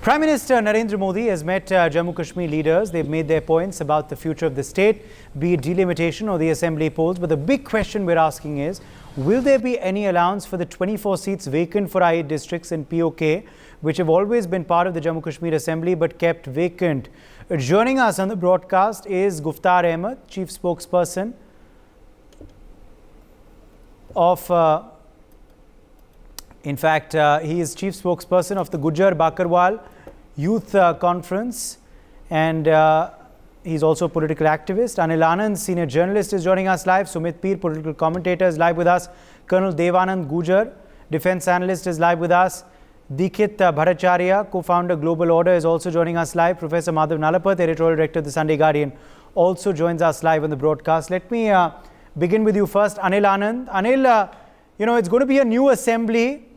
Prime Minister Narendra Modi has met Jammu Kashmir leaders. They've made their points about the future of the state, be it delimitation or the assembly polls. But the big question we're asking is, will there be any allowance for the 24 seats vacant for I8 districts in POK, which have always been part of the Jammu Kashmir Assembly but kept vacant? Joining us on the broadcast is Guftar Ahmed, Chief Spokesperson of... he is Chief Spokesperson of the Gujar Bakarwal Youth Conference, and he's also a political activist. Anil Anand, senior journalist, is joining us live. Sumit Peer, political commentator, is live with us. Colonel Devanand Gujar, defense analyst, is live with us. Dikit Bhattacharya, co-founder Global Order, is also joining us live. Professor Madhav Nalapat, editorial director of the Sunday Guardian, also joins us live on the broadcast. Let me begin with you first, Anil Anand. Anil, it's going to be a new assembly.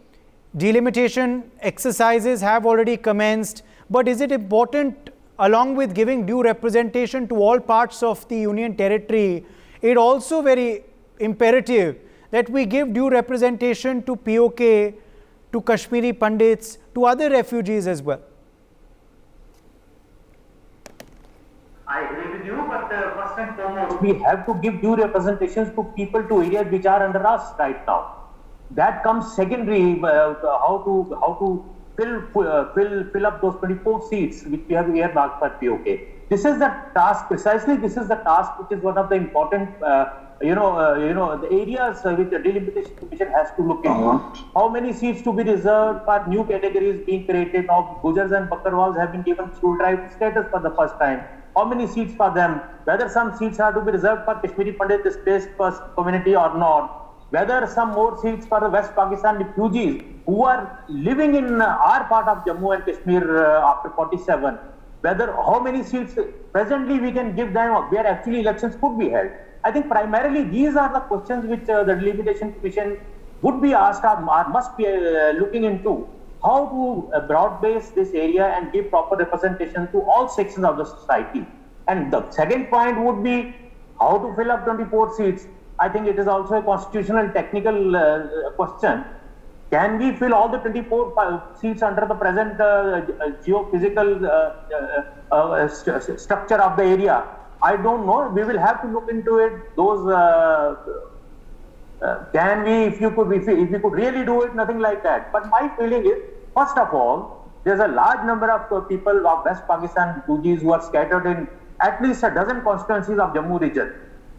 Delimitation exercises have already commenced, but is it important, along with giving due representation to all parts of the union territory, it also very imperative that we give due representation to POK, to Kashmiri Pandits, to other refugees as well? I agree with you, but first and foremost, we have to give due representations to people, to areas which are under us right now. That comes secondary, how to fill up those 24 seats which we have earmarked for POK. This is the task, precisely this is the task which is one of the important, the areas which the Delimitation Commission has to look into. How many seats to be reserved for new categories being created? Now, Gujars and Bakarwals have been given school drive status for the first time. How many seats for them? Whether some seats are to be reserved for Kashmiri Pandit displaced community or not? Whether some more seats for the West Pakistan refugees who are living in our part of Jammu and Kashmir after 47, whether how many seats presently we can give them where actually elections could be held. I think primarily these are the questions which the Delimitation Commission would be asked or must be looking into. How to broad base this area and give proper representation to all sections of the society. And the second point would be how to fill up 24 seats. I think it is also a constitutional technical question. Can we fill all the 24 seats under the present geophysical structure of the area? I don't know. We will have to look into it. Those can we? If we could really do it, nothing like that. But my feeling is, first of all, there's a large number of people of West Pakistan refugees who are scattered in at least a dozen constituencies of Jammu region.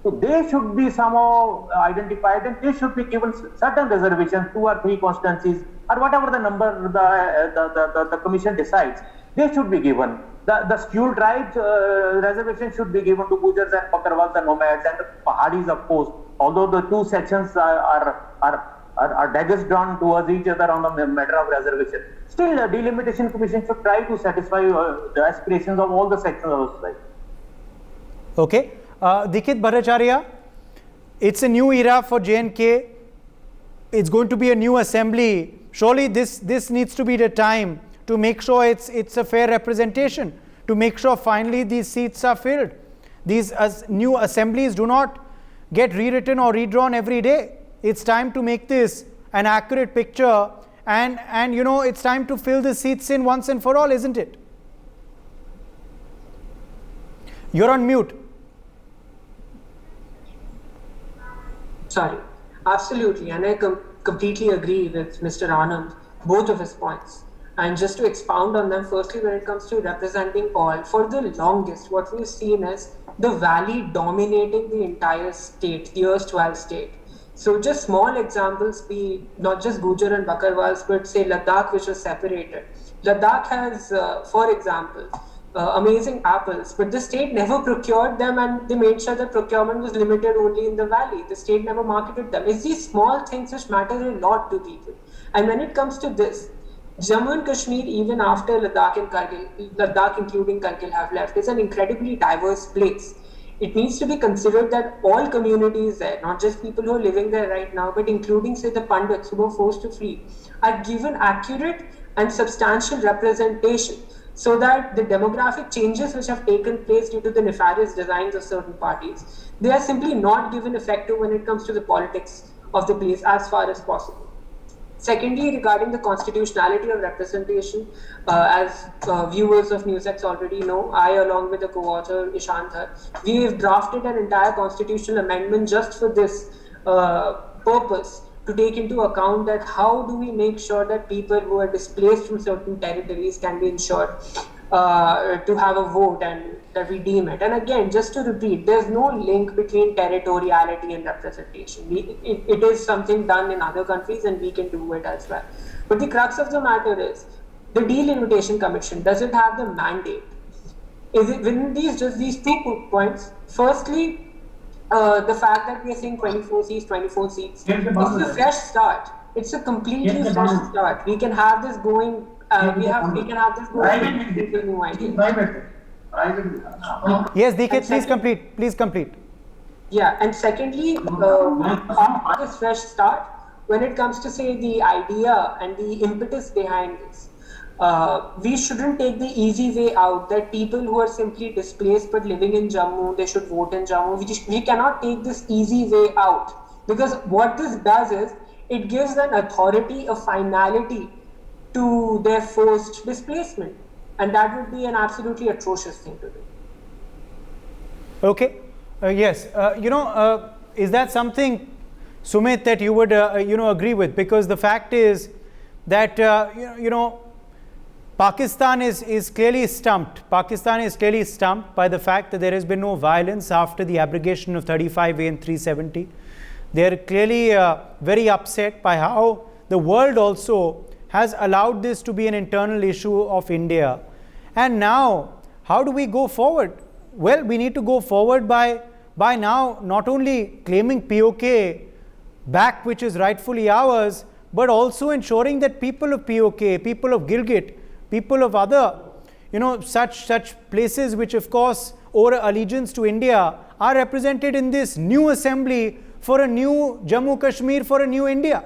So they should be somehow identified and they should be given certain reservations, 2 or 3 constituencies or whatever the number the commission decides. They should be given. The school tribes reservation should be given to Gujars and Bakarwals and nomads and the Pahadis, of course. Although the two sections are daggers drawn towards each other on the matter of reservation. Still, the Delimitation Commission should try to satisfy the aspirations of all the sections of the society. Okay. Dikit Bhattacharya, it's a new era for J&K. It's going to be a new assembly. Surely this needs to be the time to make sure it's a fair representation, to make sure finally these seats are filled. These new assemblies do not get rewritten or redrawn every day. It's time to make this an accurate picture and it's time to fill the seats in once and for all, isn't it? You're on mute. Sorry, absolutely, and I completely agree with Mr. Anand, both of his points. And just to expound on them, firstly, when it comes to representing all, for the longest, what we've seen is the valley dominating the entire state, the erstwhile state. So just small examples be not just Gujar and Bakarwals, but say Ladakh, which was separated. Ladakh has, for example, amazing apples, but the state never procured them and they made sure that procurement was limited only in the valley. The state never marketed them. It's these small things which matter a lot to people. And when it comes to this, Jammu and Kashmir, even after Ladakh and Kargil, Ladakh including Kargil have left, is an incredibly diverse place. It needs to be considered that all communities there, not just people who are living there right now, but including say the Pandits who were forced to flee, are given accurate and substantial representation, so that the demographic changes which have taken place due to the nefarious designs of certain parties, they are simply not given effect to when it comes to the politics of the place as far as possible. Secondly, regarding the constitutionality of representation, as viewers of NewsX already know, I, along with the co-author Ishant Dhar, we have drafted an entire constitutional amendment just for this purpose, to take into account that how do we make sure that people who are displaced from certain territories can be ensured to have a vote, and that we deem it. And again, just to repeat, there's no link between territoriality and representation. It is something done in other countries and we can do it as well. But the crux of the matter is, the Delimitation Commission, does it have the mandate? Is it within these 2 points? Firstly, the fact that we are seeing 24 seats, it's a fresh start. It's a completely fresh start. We can have this going. We can have this going with new ideas. Yes, DK, please complete. Yeah, and secondly, after this fresh start, when it comes to say the idea and the impetus behind this, we shouldn't take the easy way out that people who are simply displaced but living in Jammu, they should vote in Jammu. We cannot take this easy way out, because what this does is, it gives an authority, a finality to their forced displacement. And that would be an absolutely atrocious thing to do. Okay. Yes. Is that something, Sumit, that you would, agree with? Because the fact is that, Pakistan is clearly stumped. Pakistan is clearly stumped by the fact that there has been no violence after the abrogation of 35A and 370. They are clearly very upset by how the world also has allowed this to be an internal issue of India. And now, how do we go forward? Well, we need to go forward by now not only claiming POK back, which is rightfully ours, but also ensuring that people of POK, people of Gilgit, people of other, such places which of course owe allegiance to India, are represented in this new assembly for a new Jammu Kashmir, for a new India.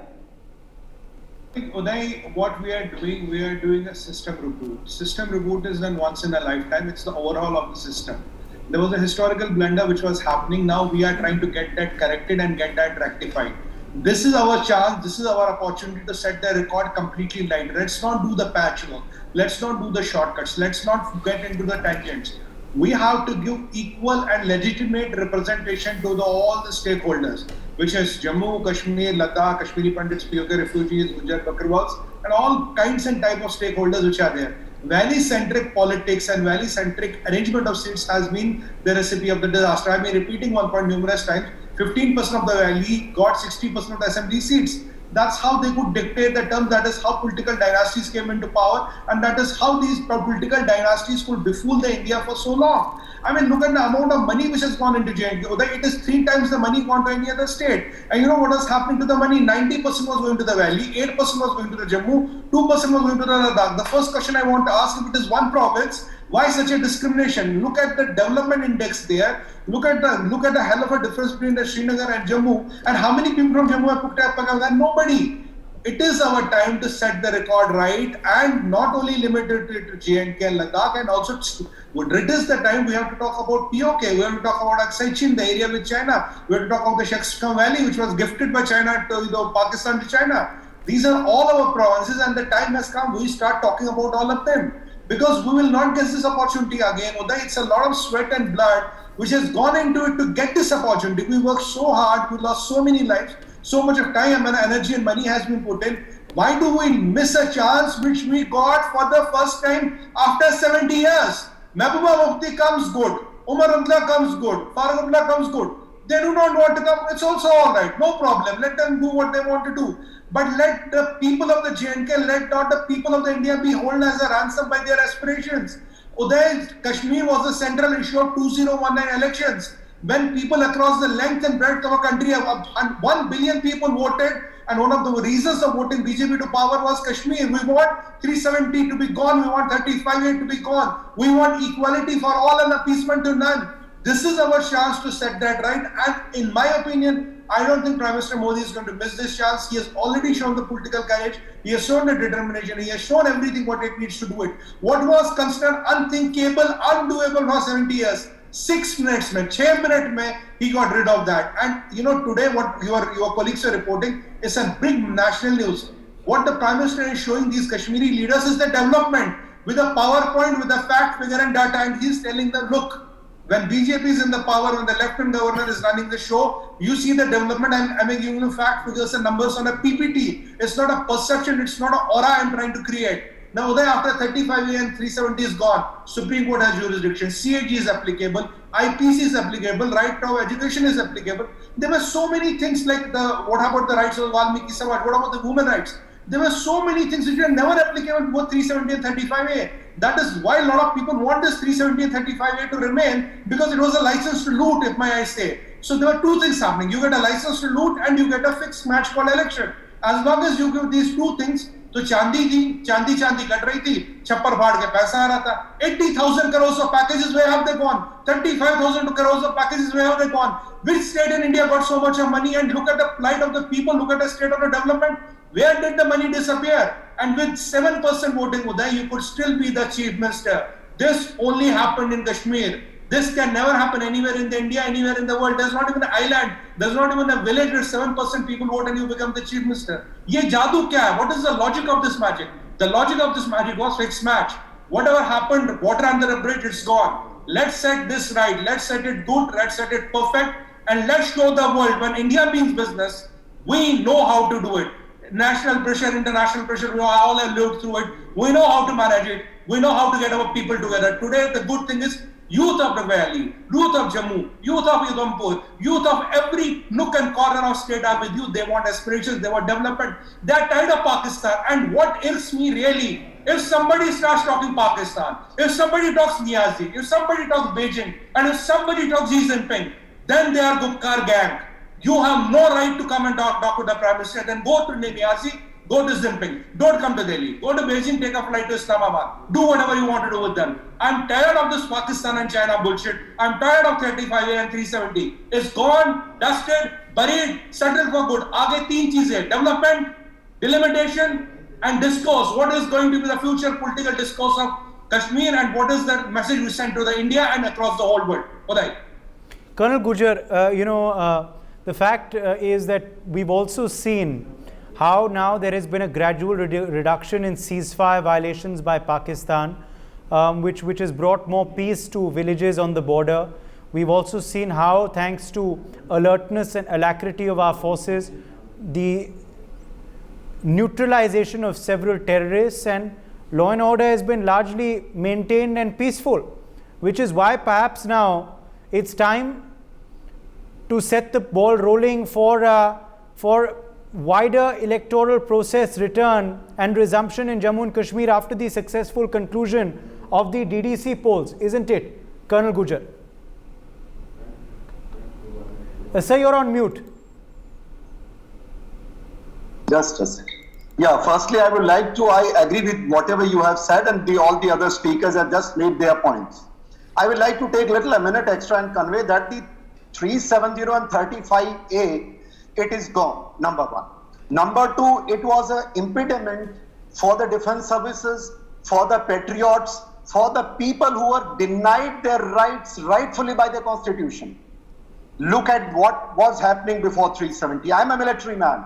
Uday, what we are doing a system reboot. System reboot is done once in a lifetime. It's the overhaul of the system. There was a historical blunder which was happening. Now we are trying to get that corrected and get that rectified. This is our chance. This is our opportunity to set the record completely right. Let's not do the patchwork. Let's not do the shortcuts. Let's not get into the tangents. We have to give equal and legitimate representation to all the stakeholders, which is Jammu, Kashmir, Ladakh, Kashmiri Pandits, POK refugees, Gujar Bakarwals, and all kinds and type of stakeholders which are there. Valley-centric politics and valley-centric arrangement of seats has been the recipe of the disaster. I've been repeating one point numerous times. 15% of the valley got 60% of the assembly seats. That's how they could dictate the terms. That is how political dynasties came into power, and that is how these political dynasties could befool the India for so long. I mean, look at the amount of money which has gone into J&K. It is 3 times the money gone to any other state. And you know what was happening to the money? 90% was going to the valley, 8% was going to the Jammu, 2% was going to the Ladakh. The first question I want to ask, if it is one province, why such a discrimination? Look at the development index there. Look at the hell of a difference between the Srinagar and Jammu. And how many people from Jammu have picked up? Nobody. It is our time to set the record right, and not only limited to J&K and Ladakh, and also it is the time we have to talk about POK, we have to talk about Aksai Chin, the area with China, we have to talk about the Sheikh Valley, which was gifted by China to Pakistan to China. These are all our provinces, and the time has come we start talking about all of them, because we will not get this opportunity again. It's a lot of sweat and blood which has gone into it to get this opportunity. We worked so hard, we lost so many lives. So much of time and energy and money has been put in. Why do we miss a chance which we got for the first time after 70 years? Mehbooba Mufti comes good. Umar Abdullah comes good. Farooq Abdullah comes good. They do not want to come. It's also all right. No problem. Let them do what they want to do. But let the people of the J&K, let not the people of the India be held as a ransom by their aspirations. Kashmir was the central issue of 2019 elections. When people across the length and breadth of our country, 1 billion people voted, and one of the reasons of voting BJP to power was Kashmir. We want 370 to be gone, we want 35A to be gone, we want equality for all and appeasement to none. This is our chance to set that right, and in my opinion, I don't think Prime Minister Modi is going to miss this chance. He has already shown the political courage, he has shown the determination, he has shown everything what it needs to do it. What was considered unthinkable, undoable for 70 years, 6 minutes, 6 minutes, he got rid of that. And today what your colleagues are reporting is a big national news. What the Prime Minister is showing these Kashmiri leaders is the development with a PowerPoint, with a fact, figure and data, and he's telling them, look, when BJP is in the power, when the Lieutenant Governor is running the show, you see the development. I'm giving you fact, figures and numbers on a PPT. It's not a perception, it's not an aura I'm trying to create. Now, Uday, after 35A and 370 is gone, Supreme Court has jurisdiction, CAG is applicable, IPC is applicable, right to education is applicable. There were so many things like what about the rights of Valmiki Samaj, what about the women rights? There were so many things which were never applicable to both 370 and 35A. That is why a lot of people want this 370 and 35A to remain, because it was a license to loot, if may I say. So there were two things happening. You get a license to loot and you get a fixed match called election. As long as you give these two things, तो चांदी cut रही थी, छप्पर फाड़ के पैसा आ रहा था. 80,000 crores of packages, where have they gone? 35,000 crores of packages, where have they gone? Which state in India got so much of money? And look at the plight of the people, look at the state of the development. Where did the money disappear? And with 7% voting, Uday, you could still be the chief minister. This only happened in Kashmir. This can never happen anywhere in India, anywhere in the world. There's not even an island. There's not even a village where 7% people vote and you become the chief minister. Ye jadoo kya hai? What is the logic of this magic? The logic of this magic was fixed match. Whatever happened, water under a bridge, it's gone. Let's set this right. Let's set it good. Let's set it perfect. And let's show the world, when India means business, we know how to do it. National pressure, international pressure, we all have lived through it. We know how to manage it. We know how to get our people together. Today, the good thing is, youth of the valley, youth of Jammu, youth of Udhampur, youth of every nook and corner of state are with you. They want aspirations, they want development. They are tired of Pakistan. And what irks me really, if somebody starts talking Pakistan, if somebody talks Niazi, if somebody talks Beijing, and if somebody talks Xi Jinping, then they are Gupkar gang. You have no right to come and talk to the Prime Minister. Then go to Niazi, go to Jinping. Don't come to Delhi. Go to Beijing, take a flight to Islamabad. Do whatever you want to do with them. I'm tired of this Pakistan and China bullshit. I'm tired of 35A and 370. It's gone, dusted, buried, settled for good. Aage teen cheezein: development, delimitation, and discourse. What is going to be the future political discourse of Kashmir, and what is the message we send to the India and across the whole world? Uday. Colonel Gujjar, the fact is that we've also seen how now there has been a gradual reduction in ceasefire violations by Pakistan, which has brought more peace to villages on the border. We've also seen how, thanks to alertness and alacrity of our forces, the neutralization of several terrorists and law and order has been largely maintained and peaceful, which is why perhaps now it's time to set the ball rolling for wider electoral process return and resumption in Jammu and Kashmir after the successful conclusion of the DDC polls, isn't it, Colonel Gujjar? Sir, you're on mute. Just a second. Yeah, firstly, I agree with whatever you have said, and all the other speakers have just made their points. I would like to take a minute extra and convey that the 370 and 35A, it is gone, number one. Number two, it was an impediment for the defense services, for the patriots, for the people who were denied their rights rightfully by the constitution. Look at what was happening before 370. I'm a military man.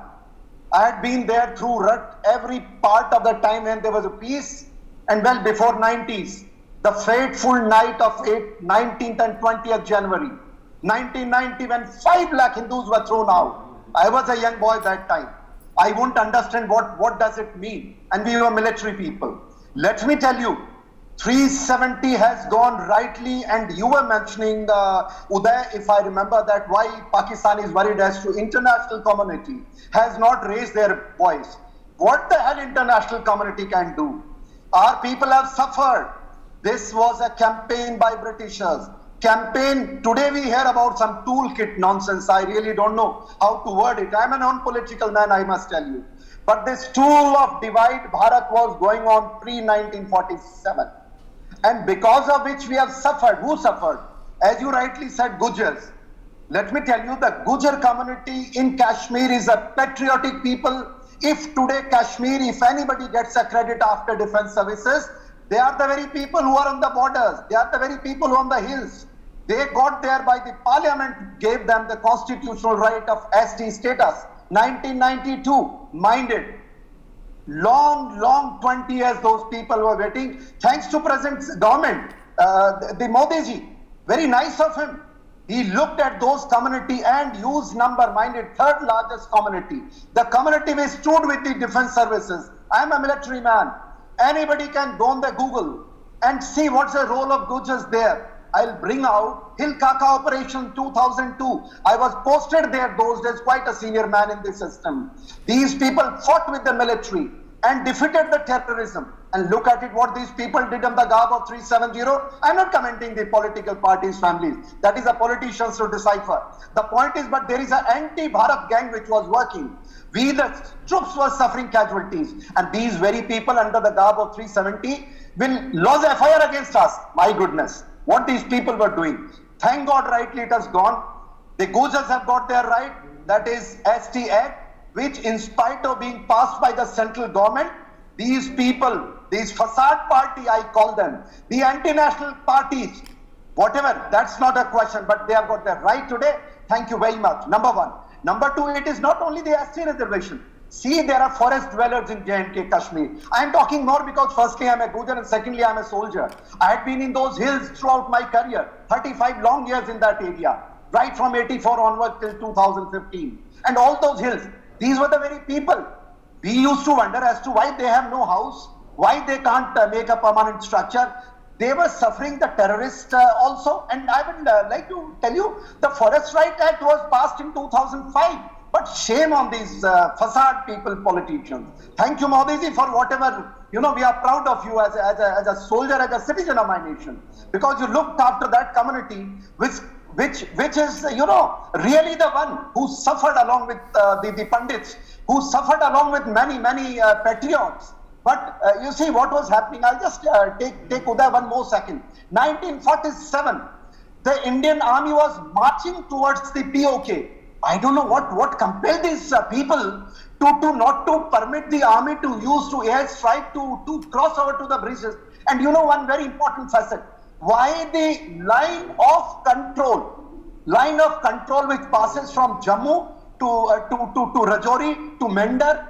I had been there through every part of the time when there was a peace, and well before 90s, the fateful night of 19th and 20th January, 1990, when 5 lakh Hindus were thrown out. I was a young boy that time. I wouldn't understand what does it mean. And we were military people. Let me tell you, 370 has gone rightly, and you were mentioning, Uday, if I remember that, why Pakistan is worried as to international community has not raised their voice. What the hell international community can do? Our people have suffered. This was a campaign by Britishers. Today we hear about some toolkit nonsense. I really don't know how to word it. I'm a non-political man, I must tell you. But this tool of divide Bharat was going on pre-1947. And because of which we have suffered. Who suffered? As you rightly said, Gujars. Let me tell you, the Gujar community in Kashmir is a patriotic people. If today Kashmir, if anybody gets a credit after defense services, they are the very people who are on the borders. They are the very people who are on the hills. They got there by the parliament, gave them the constitutional right of ST status. 1992, mind it. Long 20 years those people were waiting. Thanks to present government, the Modi ji, very nice of him. He looked at those community and used number-minded, third largest community. The community which stood with the defense services. I am a military man. Anybody can go on the Google and see what's the role of Gujars there. I'll bring out Hill Kaka Operation 2002. I was posted there those days, quite a senior man in the system. These people fought with the military and defeated the terrorism. And look at it, what these people did on the garb of 370. I'm not commenting the political parties' families. That is a politicians to decipher. The point is, but there is an anti-Bharat gang which was working. We, the troops, were suffering casualties. And these very people under the garb of 370 will lodge FIR against us. My goodness, what these people were doing. Thank God, rightly it has gone. The Gujars have got their right, that is ST Act, which in spite of being passed by the central government, these people, these facade party, I call them, the anti-national parties, whatever, that's not a question, but they have got their right today. Thank you very much. Number one. Number two, it is not only the ST reservation. See, there are forest dwellers in J&K, Kashmir. I am talking more because firstly, I am a Gujar and secondly, I am a soldier. I had been in those hills throughout my career, 35 long years in that area, right from 84 onwards till 2015. And all those hills, these were the very people. We used to wonder as to why they have no house, why they can't make a permanent structure. They were suffering the terrorists also. And I would like to tell you, the Forest Right Act was passed in 2005. But shame on these facade people, politicians. Thank you, Modi ji, for whatever, we are proud of you as a soldier, as a citizen of my nation. Because you looked after that community, which is, really the one who suffered along with the Pandits, who suffered along with many patriots. But you see what was happening. I'll just take Uday one more second. 1947, the Indian army was marching towards the POK. I don't know what compelled these people to not to permit the army to use to airstrike to cross over to the bridges. And one very important facet. Why the line of control which passes from Jammu to Rajouri, to Mender,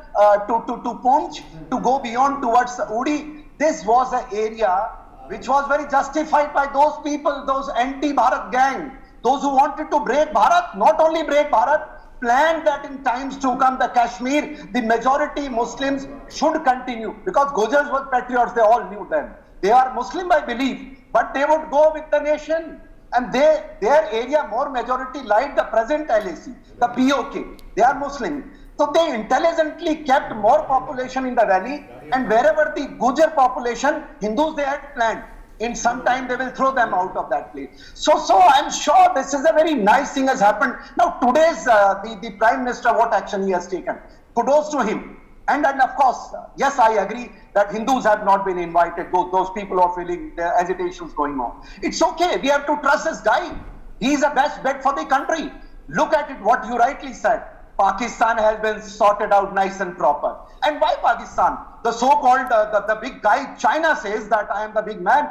to Poonch, to go beyond towards Uri. This was an area which was very justified by those people, those anti-Bharat gang, those who wanted to break Bharat, not only break Bharat, planned that in times to come the Kashmir, the majority Muslims should continue. Because Gujars were patriots, they all knew them. They are Muslim by belief, but they would go with the nation. And their area more majority like the present LAC, the POK. They are Muslim. So they intelligently kept more population in the valley, and wherever the Gujar population, Hindus they had planned. In some time they will throw them out of that place. So I'm sure this is a very nice thing has happened. Now today's the Prime Minister, what action he has taken. Kudos to him. And of course, yes, I agree that Hindus have not been invited. Those people are feeling their agitations going on. It's okay. We have to trust this guy. He is the best bet for the country. Look at it, what you rightly said. Pakistan has been sorted out nice and proper. And why Pakistan? The so-called, the big guy, China says that I am the big man.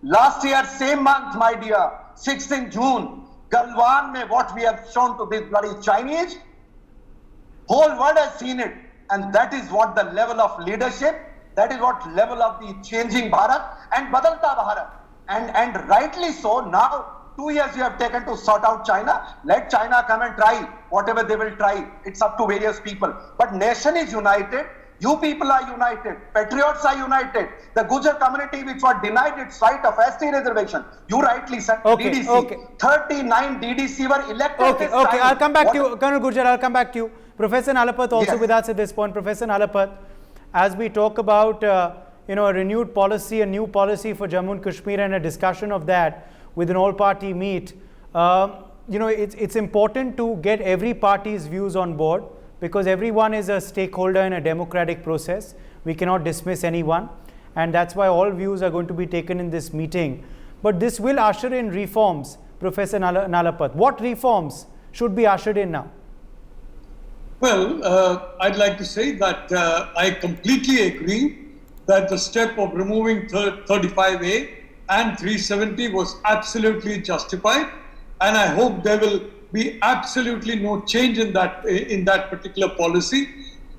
Last year, same month, my dear, 16th June, Galwan mein what we have shown to these bloody Chinese, whole world has seen it. And that is what the level of leadership, that is what level of the changing Bharat and Badalta Bharat. And rightly so, now 2 years you have taken to sort out China. Let China come and try whatever they will try. It's up to various people. But nation is united. You people are united. Patriots are united. The Gujar community which was denied its right of ST reservation. You rightly said DDC. Okay. 39 DDC were elected. Okay, I'll come back to you. Colonel Gurjar, I'll come back to you. Professor Nalapat also with us at this point. Professor Nalapat, as we talk about a renewed policy, a new policy for Jammu and Kashmir and a discussion of that with an all-party meet, it's important to get every party's views on board because everyone is a stakeholder in a democratic process. We cannot dismiss anyone, and that's why all views are going to be taken in this meeting. But this will usher in reforms, Professor Nalapat. What reforms should be ushered in now? Well, I'd like to say that I completely agree that the step of removing 35A and 370 was absolutely justified, and I hope there will be absolutely no change in that particular policy.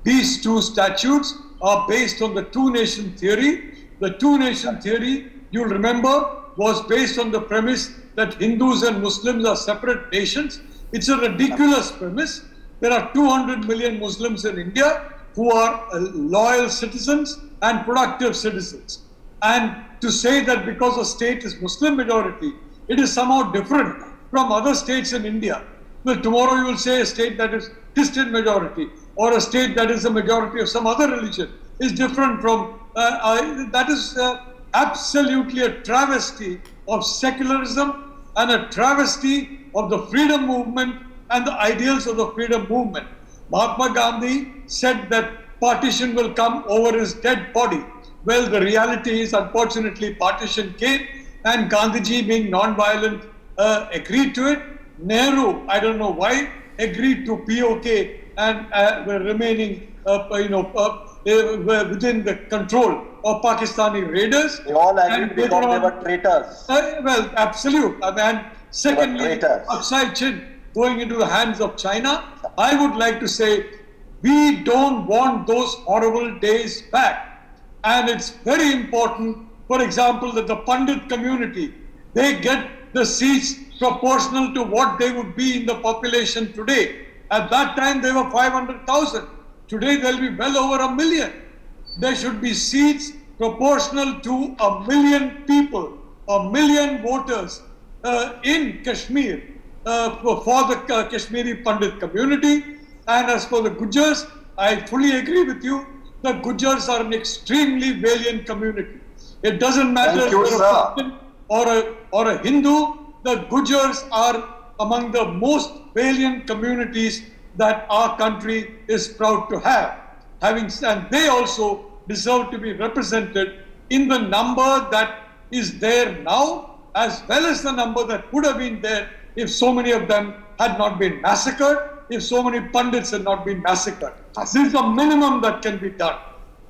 these two statutes are based on the two-nation theory. The two-nation theory, you'll remember, was based on the premise that Hindus and Muslims are separate nations. It's a ridiculous premise. There are 200 million Muslims in India who are loyal citizens and productive citizens. And to say that because a state is Muslim majority, it is somehow different from other states in India. Well, tomorrow you will say a state that is Christian majority or a state that is a majority of some other religion is different from, that is absolutely a travesty of secularism and a travesty of the freedom movement and the ideals of the freedom movement. Mahatma Gandhi said that partition will come over his dead body. Well, the reality is, unfortunately, partition came, and Gandhiji, being non-violent, agreed to it. Nehru, I don't know why, agreed to POK and remaining, within the control of Pakistani raiders. They all agreed because they were traitors. Well, absolute. And secondly, Aksai Chin going into the hands of China. I would like to say, we don't want those horrible days back. And it's very important, for example, that the Pandit community, they get the seats proportional to what they would be in the population today. At that time, they were 500,000. Today, they'll be well over 1 million. There should be seats proportional to 1 million people, 1 million voters in Kashmir for the Kashmiri Pandit community. And as for the Gujars, I fully agree with you. The Gujars are an extremely valiant community. It doesn't matter if you're a Christian or a Hindu. The Gujars are among the most valiant communities that our country is proud to have. And they also deserve to be represented in the number that is there now, as well as the number that would have been there if so many of them had not been massacred, if so many Pandits had not been massacred. This is the minimum that can be done.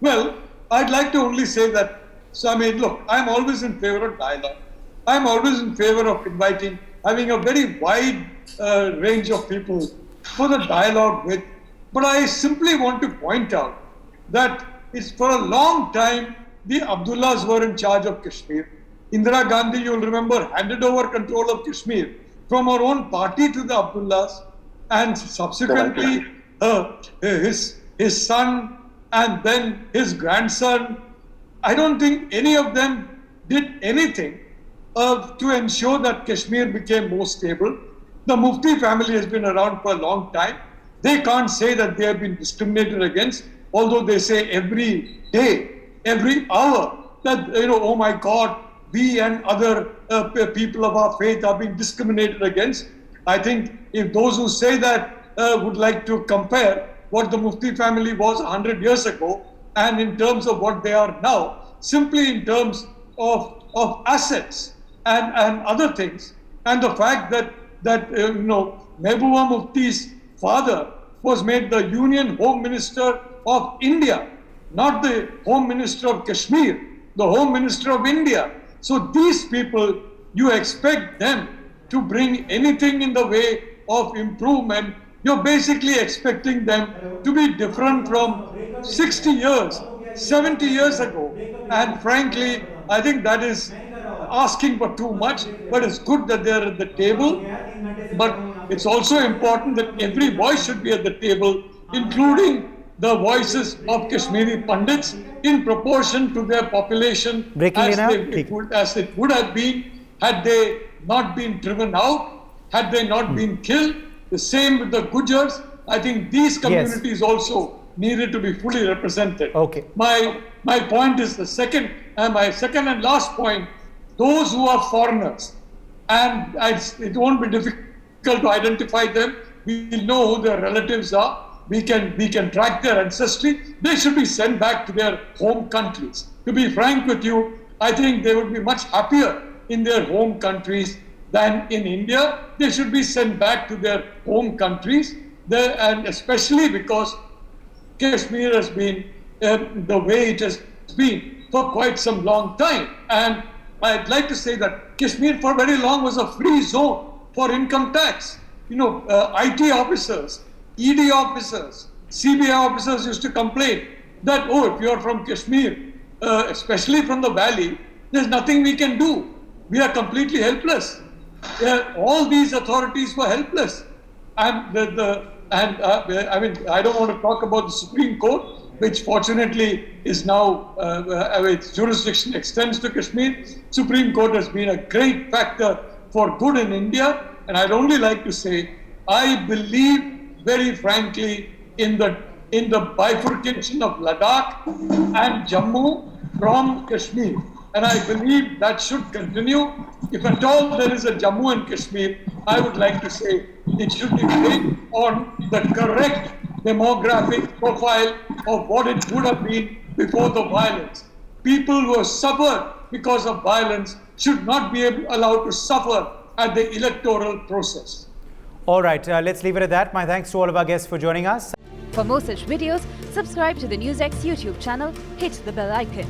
Well, I'd like to only say that, look, I'm always in favor of dialogue. I'm always in favor of having a very wide range of people for the dialogue with. But I simply want to point out that it's for a long time, the Abdullahs were in charge of Kashmir. Indira Gandhi, you'll remember, handed over control of Kashmir from her own party to the Abdullahs, and subsequently his son and then his grandson. I don't think any of them did anything to ensure that Kashmir became more stable. The Mufti family has been around for a long time. They can't say that they have been discriminated against, although they say every day, every hour, that, oh my God, we and other people of our faith are being discriminated against. I think if those who say that would like to compare what the Mufti family was 100 years ago and in terms of what they are now, simply in terms of assets and other things, and the fact that Mehbooba Mufti's father was made the Union Home Minister of India, not the Home Minister of Kashmir, the Home Minister of India. So these people, you expect them to bring anything in the way of improvement. You're basically expecting them to be different from 60 years, 70 years ago. And frankly, I think that is asking for too much, but it's good that they're at the table. But it's also important that every voice should be at the table, including the voices of Kashmiri Pandits in proportion to their population as it would have been had they not been driven out, had they not been killed. The same with the Gujars. I think these communities also needed to be fully represented. Okay. My point is my second and last point, those who are foreigners, and it won't be difficult to identify them. We know who their relatives are. We can track their ancestry. They should be sent back to their home countries. To be frank with you, I think they would be much happier in their home countries than in India. They should be sent back to their home countries, and especially because Kashmir has been the way it has been for quite some long time. And I'd like to say that Kashmir for very long was a free zone for income tax. IT officers, ED officers, CBI officers used to complain that, oh, if you're from Kashmir, especially from the valley, there's nothing we can do. We are completely helpless. All these authorities were helpless. I mean, I don't want to talk about the Supreme Court, which fortunately is now, its jurisdiction extends to Kashmir. Supreme Court has been a great factor for good in India. And I'd only like to say, I believe very frankly in the bifurcation of Ladakh and Jammu from Kashmir. And I believe that should continue. If at all there is a Jammu and Kashmir, I would like to say it should be based on the correct demographic profile of what it would have been before the violence. People who have suffered because of violence should not be allowed to suffer at the electoral process. All right, let's leave it at that. My thanks to all of our guests for joining us. For more such videos, subscribe to the NewsX YouTube channel, hit the bell icon.